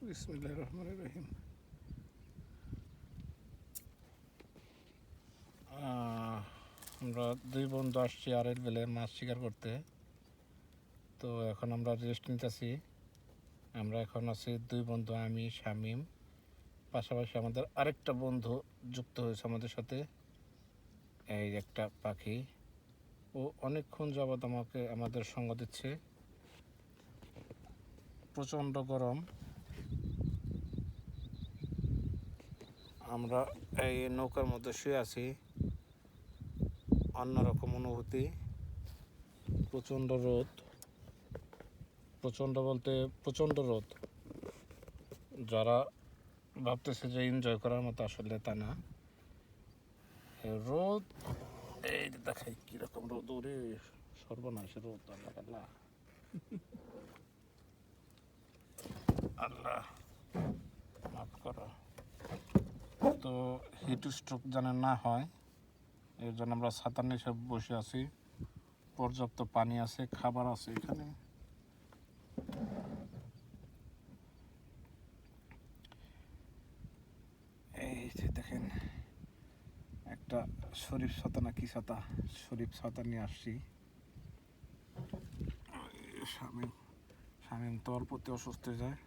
বিসমিল্লাহির রহমানির রহিম। আমরা দুই বন্ধু আসছি আড়াইল বিলে মাছ শিকার করতে। তো এখন আমরা রেস্ট নিতেছি। আমরা এখন আছি দুই বন্ধু, আমি শামীম, পাশাপাশি আমাদের আরেকটা বন্ধু যুক্ত হয়েছে আমাদের সাথে, এই একটা পাখি। ও অনেকক্ষণ যাবৎ আমাদের সঙ্গ দিচ্ছে। প্রচণ্ড গরম, আমরা এই নৌকার মধ্যে শুয়ে আছি। অন্যরকম অনুভূতি। প্রচণ্ড রোদ, প্রচণ্ড বলতে প্রচণ্ড রোদ। যারা ভাবতেছে যে এনজয় করার মতো, আসলে তা না। রোদ, এই দেখাই কিরকম রোদ, ওরে সর্বনাশ রোদ। আল্লাহ আল্লাহ আল্লাহ মাফ করো। তো হিট স্ট্রোক যেন না হয়, এর জন্য আমরা ছাতার নিচে বসে আছি। পর্যাপ্ত পানি আছে, খাবার আছে এখানে। এই যে দেখেন, একটা শরীফ ছাতা না কি ছাতা, শরীফ ছাতা নিয়ে আসছি। শামীম তো অল্পতে অসুস্থ হয়ে যায়।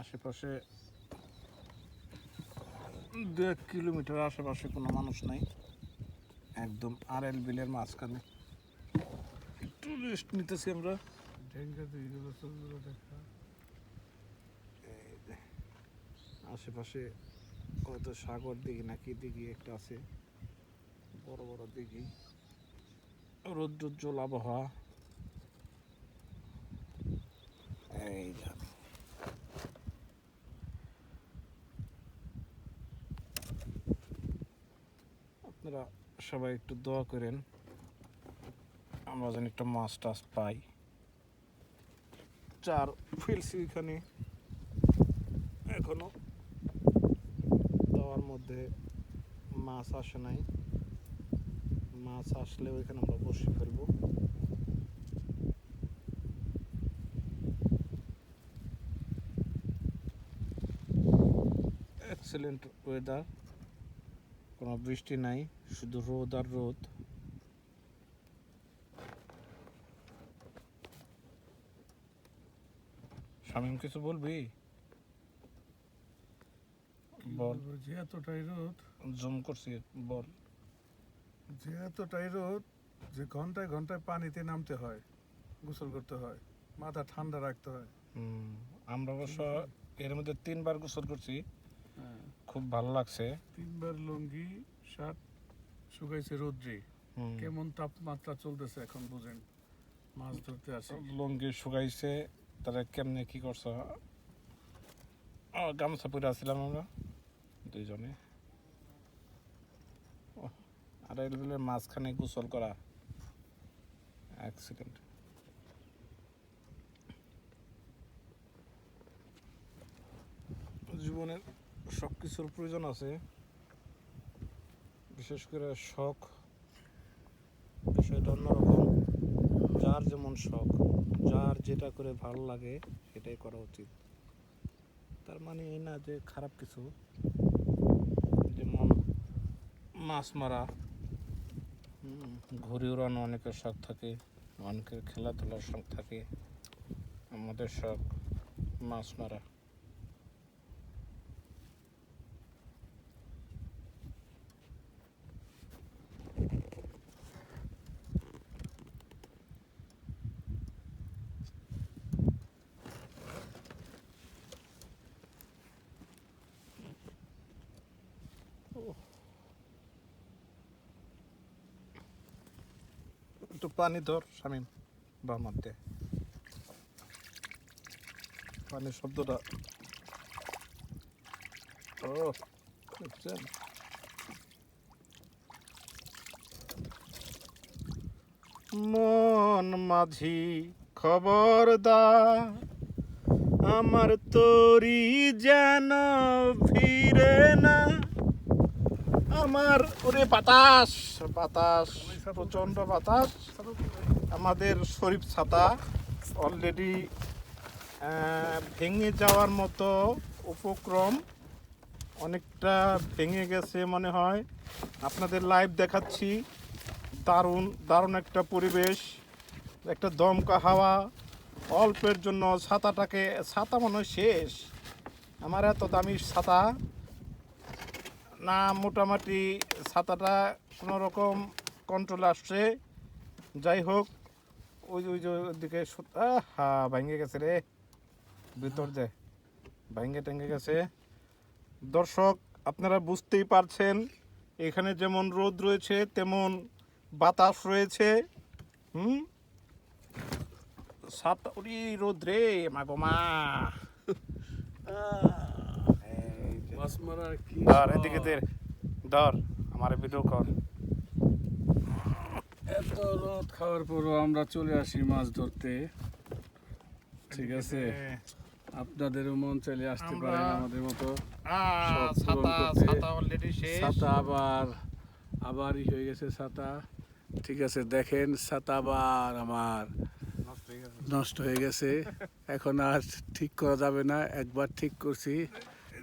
আশেপাশে 2 কিলোমিটার আশেপাশে কোনো মানুষ নাই, একদম আড়াইল বিলের মাঝখানে। একটু রেস্ট নিতেছি আমরা। আশেপাশে হয়তো সাগর দিঘি নাকি দিঘি একটা আছে, বড় বড় দিঘি। রৌদ্রোজ্জ্বল আবহাওয়া। এই আপনারা সবাই একটু দোয়া করেন, আমরা যেন একটা মাছ টাছ পাই। চার ফেলছি এখানে, এখনো দেওয়ার মধ্যে মাছ আসে নাই। মাছ আসলে ওইখানে আমরা বসে ফেলবো। এক্সেলেন্ট ওয়েদার, কোনো বৃষ্টি নাই, শুধু রোদ আর রোদ। শামীম কিছু বলবি? বল। যে এতটাই রোদ, জুম করছি, বল। যে এতটাই রোদ যে ঘন্টায় ঘন্টায় পানিতে নামতে হয়, গোসল করতে হয়, মাথা ঠান্ডা রাখতে হয়। আমরা অবশ্য এর মধ্যে 3 বার গোসল করছি, খুব ভালো লাগছে। 3 বার লুঙ্গি শার্ট শুকাইছে রোদ্রে। কেমন তাপমাত্রা চলতেছে এখন বুঝেন। মাছ ধরতে আসি, লুঙ্গি শুকাইছে, তারা কেমনে কি করছো? গামছা পরে আসছিলাম আমরা দুইজনে। আড়াইল বিলের মাঝখানে গোসল করা অ্যাক্সিডেন্ট। জীবনের সব কিছুর প্রয়োজন আছে, বিশেষ করে শখ। বিষয়টা অন্যরকম। যার যেমন শখ, যার যেটা করে ভালো লাগে সেটাই করা উচিত। তার মানে এই না যে খারাপ কিছু। যেমন মাছ মারা, ঘুরে উড়ানো অনেকের শখ থাকে, অনেকের খেলাধুলার শখ থাকে। আমাদের শখ মাছ মারা। একটু পানি ধর শামীম, বাম হাতে পানির শব্দটা। ও দেখছেন, মন মাঝি খবরদার, আমার তরি যেন ফিরে না। আমার ওরে বাতাস, বাতাস, প্রচন্ড বাতাস। আমাদের শরীফ ছাতা অলরেডি ভেঙে যাওয়ার মতো উপক্রম, অনেকটা ভেঙে গেছে মনে হয়। আপনাদের লাইভ দেখাচ্ছি। দারুণ দারুণ একটা পরিবেশ, একটা দমকা হাওয়া। অল্পের জন্য ছাতা মনে হয় শেষ। আমার এত দামি ছাতা না, মোটামুটি ছাতাটা কোনো রকম কন্ট্রোলে আসছে। যাই হোক, ওই ওই যে ওইদিকে হ্যাঁ ভেঙে গেছে রে, ভিতর যে ভেঙে টেঙ্গে গেছে। দর্শক, আপনারা বুঝতেই পারছেন, এখানে যেমন রোদ রয়েছে তেমন বাতাস রয়েছে। ছাতা উড়ি রোদ রে মাগো মা। মাছ মারার কি ধর শখ। এদিকে ধর, আমার ভিডিও কর। এত রোদ খাওয়ার পরও আমরা চলে আসি মাছ ধরতে। ঠিক আছে, আপনাদেরও মন চাইলে আসতে আমরা- পারেন আমাদের মতো। সব পূরণ ছাতা করতে। ছাতা অলরেডি শেষ। ছাতা আবার হয়ে গেছে ছাতা। ঠিক আছে, দেখেন ছাতা আবার আমার নষ্ট হয়ে গেছে। এখন আর ঠিক করা যাবে না, একবার ঠিক করছি,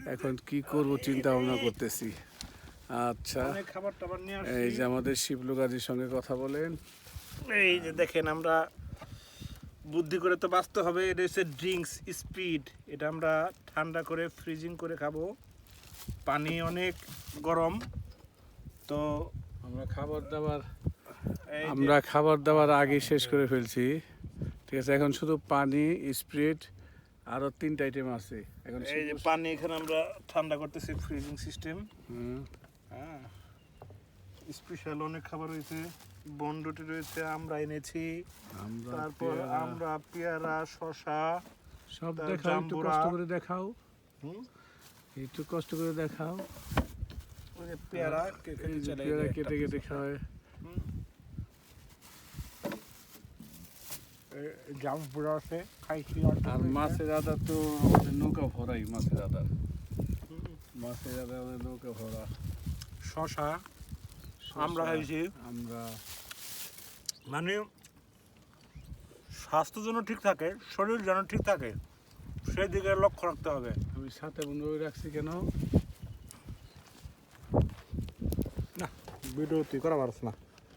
এখন কি করব চিন্তা ভাবনা করতেছি। আচ্ছা, অনেক খাবার টাবার নিয়ে আসছি। এই যে আমাদের শিবলু গাজীর সঙ্গে কথা বলেন। এই যে দেখেন, আমরা বুদ্ধি করে তো বাঁচতে হবে। এটা হচ্ছে ড্রিঙ্কস স্পিড, এটা আমরা ঠান্ডা করে ফ্রিজিং করে খাবো। পানি অনেক গরম তো আমরা এই যে- খাবার দাবার আগে শেষ করে ফেলছি। ঠিক আছে, এখন শুধু পানি, স্প্রিট, আরো 3টা আইটেম আছে এখন। এই যে পানি এখানে আমরা ঠান্ডা করতেছি, ফ্রিজিং সিস্টেম। হুম, হ্যাঁ, স্পেশাল অনেক খাবার রয়েছে। বনরুটি রয়েছে, আমরা এনেছি। তারপর আমরা পেয়ারা, শশা, সব তার দেখাও, একটু জাম্বুরা। কষ্ট করে দেখাও, হুম, একটু কষ্ট করে দেখাও। ওই যে পেয়ারা এই যে পেয়ারা কেটে কেটে খাওয়ায়। জাম্বুরা আছে, খাইছি। আর মাছের আদা তো আমাদের নৌকা ভরাই, মাছের আদা আমাদের নৌকা ভরা। শশা আমরা খাইছি। আমরা মানে স্বাস্থ্য যেন ঠিক থাকে, শরীর যেন ঠিক থাকে, সেদিকে লক্ষ্য রাখতে হবে। আমি সাথে বন্ধু রাখছি কেন? না, ভিডিও তুই করা পারছ না।